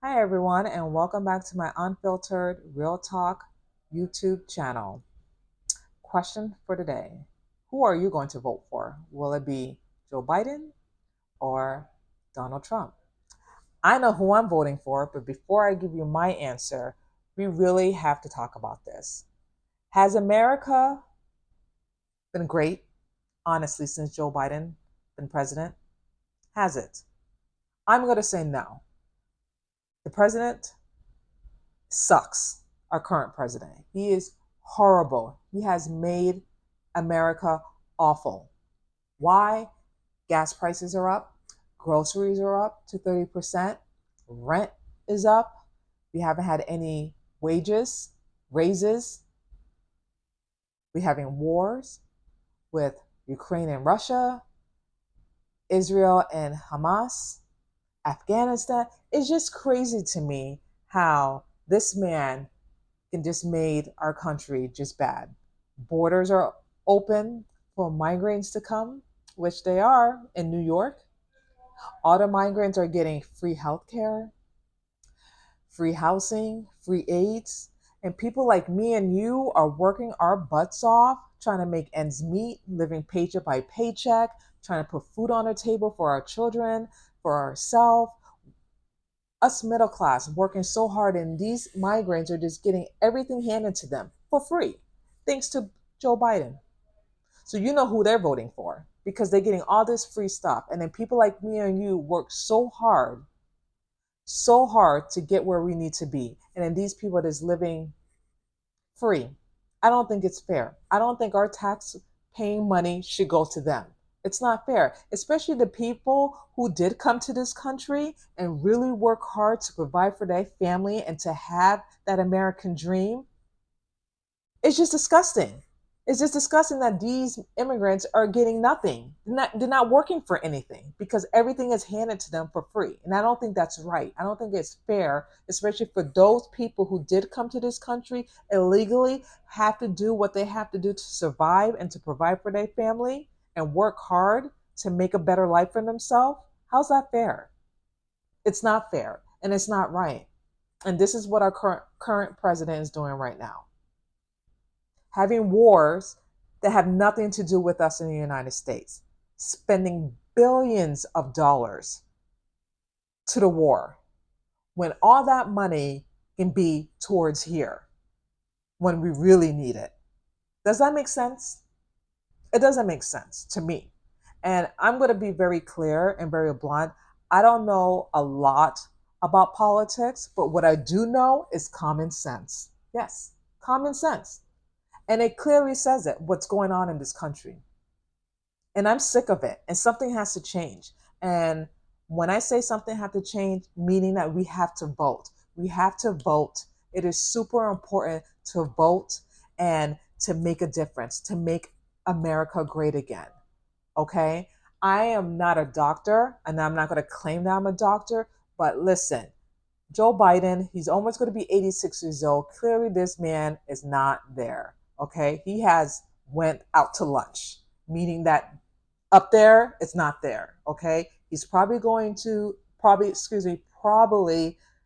Hi, everyone, and welcome back to my unfiltered Real Talk YouTube channel. Question for today: who are you going to vote for? Will it be Joe Biden or Donald Trump? I know who I'm voting for, but before I give you my answer, we really have to talk about this. Has America been great, honestly, since Joe Biden been president? Has it? I'm going to say no. The president sucks, our current president. He is horrible. He has made America awful. Why? Gas prices are up, groceries are up to 30%, rent is up. We haven't had any wages, raises. We're having wars with Ukraine and Russia, Israel and Hamas, Afghanistan. It's just crazy to me how this man can just made our country just bad. Borders are open for migrants to come, which they are in New York. All the migrants are getting free healthcare, free housing, free aids. And people like me and you are working our butts off, trying to make ends meet, living paycheck by paycheck, trying to put food on the table for our children, for ourselves. Us middle class working so hard, and these migrants are just getting everything handed to them for free, thanks to Joe Biden. So you know who they're voting for because they're getting all this free stuff. And then people like me and you work so hard to get where we need to be. And then these people are just living free. I don't think it's fair. I don't think our tax paying money should go to them. It's not fair, especially the people who did come to this country and really work hard to provide for their family and to have that American dream. It's just disgusting. It's just disgusting that these immigrants are getting nothing. They're not working for anything because everything is handed to them for free. And I don't think that's right. I don't think it's fair, especially for those people who did come to this country illegally, have to do what they have to do to survive and to provide for their family and work hard to make a better life for themselves. How's that fair? It's not fair and it's not right. And this is what our current president is doing right now, having wars that have nothing to do with us in the United States, spending billions of dollars to the war when all that money can be towards here when we really need it. Does that make sense? It doesn't make sense to me. And I'm going to be very clear and very blunt. I don't know a lot about politics, but what I do know is common sense. Yes, common sense. And it clearly says it, what's going on in this country. And I'm sick of it. And something has to change. And when I say something has to change, meaning that we have to vote. We have to vote. It is super important to vote and to make a difference, to make America great again. Okay? I am not a doctor, and I'm not going to claim that I'm a doctor, but listen, Joe Biden, he's almost going to be 86 years old. Clearly, this man is not there. Okay, he has went out to lunch, meaning that up there, it's not there. Okay, he's probably going to probably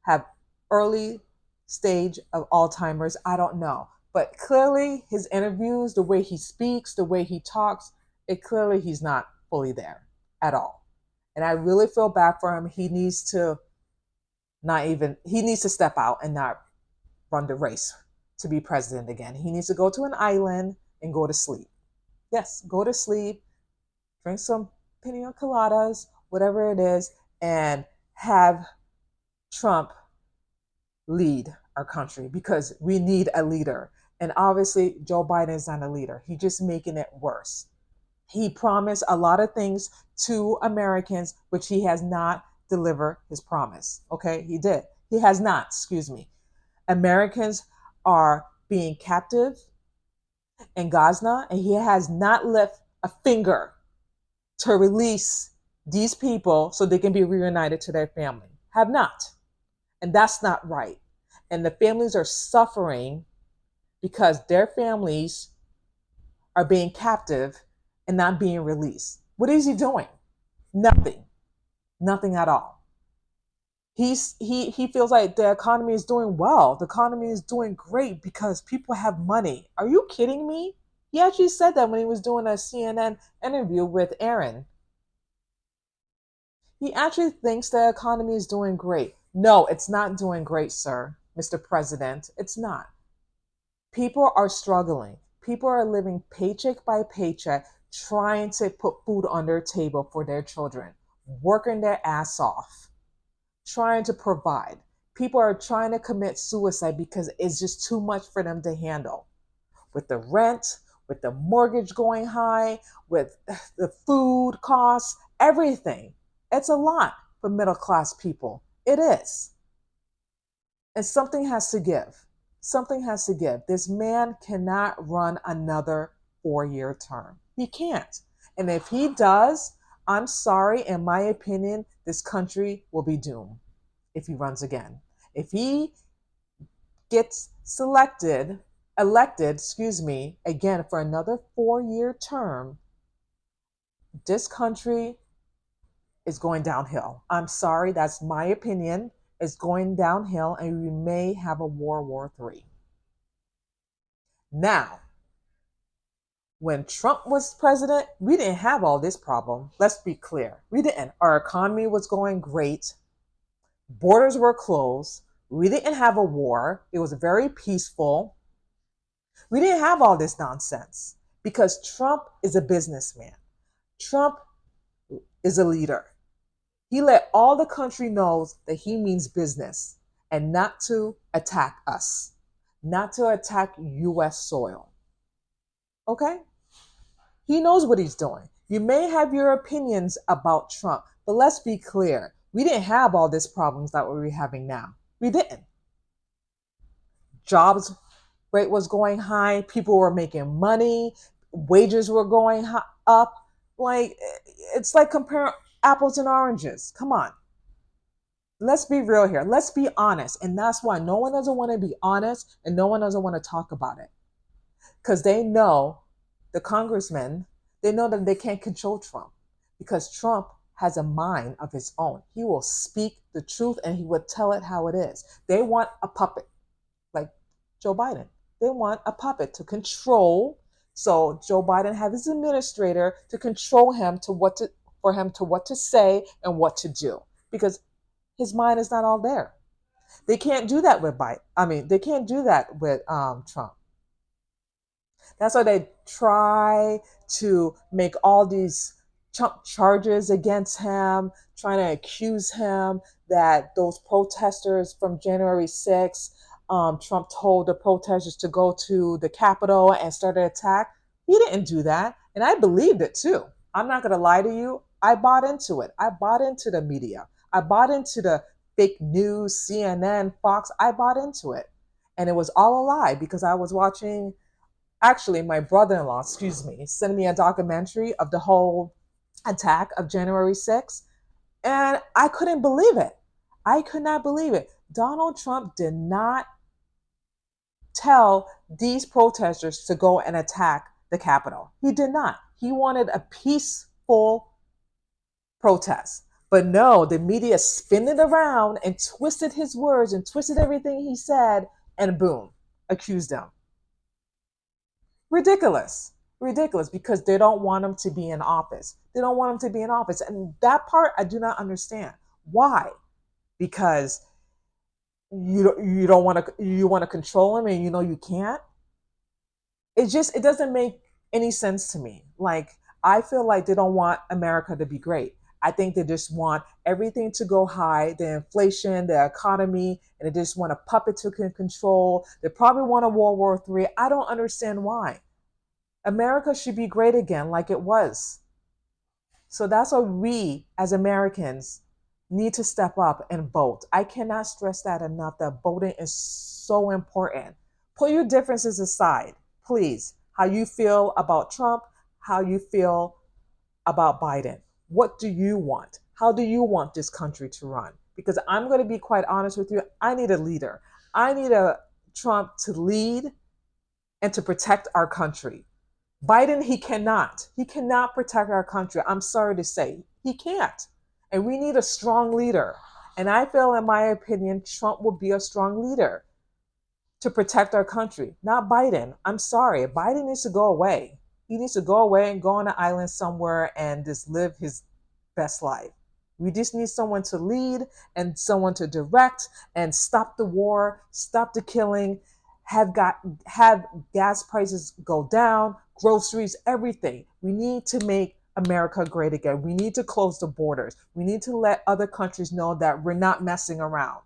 have early stage of Alzheimer's. I don't know, but clearly his interviews, the way he speaks, the way he talks, it clearly he's not fully there at all. And I really feel bad for him. He needs to step out and not run the race to be president again. He needs to go to an island and go to sleep. Yes, go to sleep, drink some pina coladas, whatever it is, and have Trump lead our country because we need a leader. And obviously, Joe Biden is not a leader. He's just making it worse. He promised a lot of things to Americans, which he has not delivered his promise. Okay, he did. He has not, excuse me. Americans are being captive in Gaza, and he has not lifted a finger to release these people so they can be reunited to their family. Have not. And that's not right. And the families are suffering because their families are being captive and not being released. What is he doing? Nothing. Nothing at all. He feels like the economy is doing well. The economy is doing great because people have money. Are you kidding me? He actually said that when he was doing a CNN interview with Aaron. He actually thinks the economy is doing great. No, it's not doing great, sir, Mr. President. It's not. People are struggling. People are living paycheck by paycheck, trying to put food on their table for their children, working their ass off, trying to provide. People are trying to commit suicide because it's just too much for them to handle. With the rent, with the mortgage going high, with the food costs, everything. It's a lot for middle class people. It is. And something has to give. Something has to give. This man cannot run another 4-year term. He can't. And if he does, I'm sorry, in my opinion, this country will be doomed if he runs again. If he gets elected, again for another 4-year term, this country is going downhill. I'm sorry, that's my opinion. It's going downhill, and we may have a World War III. Now, when Trump was president, we didn't have all this problem. Let's be clear. We didn't. Our economy was going great. Borders were closed. We didn't have a war. It was very peaceful. We didn't have all this nonsense because Trump is a businessman. Trump is a leader. He let all the country knows that he means business and not to attack us, not to attack US soil. Okay? He knows what he's doing. You may have your opinions about Trump, but let's be clear. We didn't have all these problems that we're having now. We didn't. Jobs rate was going high. People were making money. Wages were going up. Like, it's like comparing apples and oranges. Come on. Let's be real here. Let's be honest. And that's why no one doesn't want to be honest and no one doesn't want to talk about it. Because they know, the congressmen, they know that they can't control Trump because Trump has a mind of his own. He will speak the truth and he will tell it how it is. They want a puppet like Joe Biden. They want a puppet to control. So Joe Biden has his administrator to control him for him to what to say and what to do because his mind is not all there. They can't do that with Biden. I mean, they can't do that with Trump. That's why they try to make all these charges against him, trying to accuse him that those protesters from January 6th, Trump told the protesters to go to the Capitol and start an attack. He didn't do that. And I believed it too. I'm not going to lie to you. I bought into it. I bought into the media. I bought into the fake news, CNN, Fox. I bought into it. And it was all a lie because I was watching, actually, my brother-in-law, sent me a documentary of the whole attack of January 6th. And I couldn't believe it. I could not believe it. Donald Trump did not tell these protesters to go and attack the Capitol. He did not. He wanted a peaceful protest. But no, the media spun it around and twisted his words and twisted everything he said, and boom, accused him. Ridiculous. Ridiculous because they don't want him to be in office. They don't want him to be in office. And that part I do not understand. Why? Because you don't want to, you want to control him and you know you can't. It doesn't make any sense to me. Like, I feel like they don't want America to be great. I think they just want everything to go high, the inflation, the economy, and they just want a puppet to control. They probably want a World War III. I don't understand why. America should be great again like it was. So that's why we as Americans need to step up and vote. I cannot stress that enough, that voting is so important. Put your differences aside, please. How you feel about Trump, how you feel about Biden. What do you want? How do you want this country to run? Because I'm going to be quite honest with you, I need a leader. I need a Trump to lead and to protect our country. Biden, he cannot. He cannot protect our country. I'm sorry to say, he can't. And we need a strong leader. And I feel, in my opinion, Trump will be a strong leader to protect our country, not Biden. I'm sorry. Biden needs to go away. He needs to go away and go on an island somewhere and just live his best life. We just need someone to lead and someone to direct and stop the war, stop the killing, have gas prices go down, groceries, everything. We need to make America great again. We need to close the borders. We need to let other countries know that we're not messing around,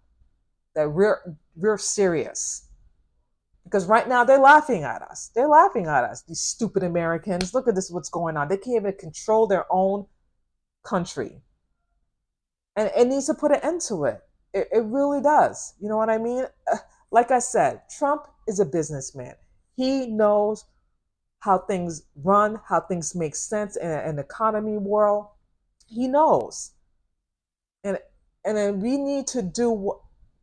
that we're serious. Because right now they're laughing at us. They're laughing at us. These stupid Americans. Look at this, what's going on. They can't even control their own country. And it needs to put an end to it. It really does. You know what I mean? Like I said, Trump is a businessman. He knows how things run, how things make sense in an economy world. He knows. And and then we need to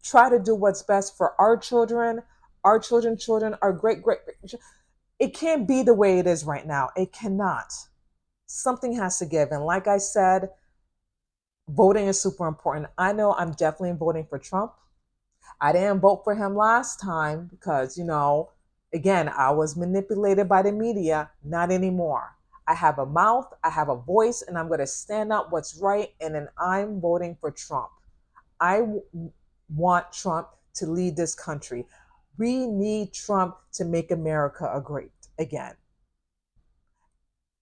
try to do what's best for our children, our great. It can't be the way it is right now. It cannot. Something has to give. And like I said, voting is super important. I know I'm definitely voting for Trump. I didn't vote for him last time because, again, I was manipulated by the media. Not anymore. I have a mouth, I have a voice, and I'm going to stand up what's right. And then I'm voting for Trump. Want Trump to lead this country. We need Trump to make America a great again.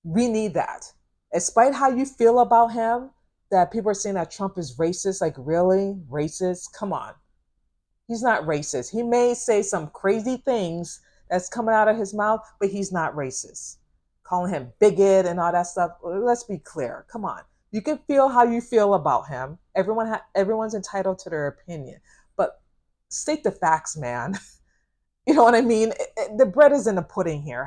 We need that. Despite how you feel about him, that people are saying that Trump is racist. Like, really? Racist? Come on. He's not racist. He may say some crazy things that's coming out of his mouth, but he's not racist. Calling him bigot and all that stuff. Let's be clear. Come on. You can feel how you feel about him. Everyone's entitled to their opinion, but state the facts, man. You know what I mean? The bread is in the pudding here.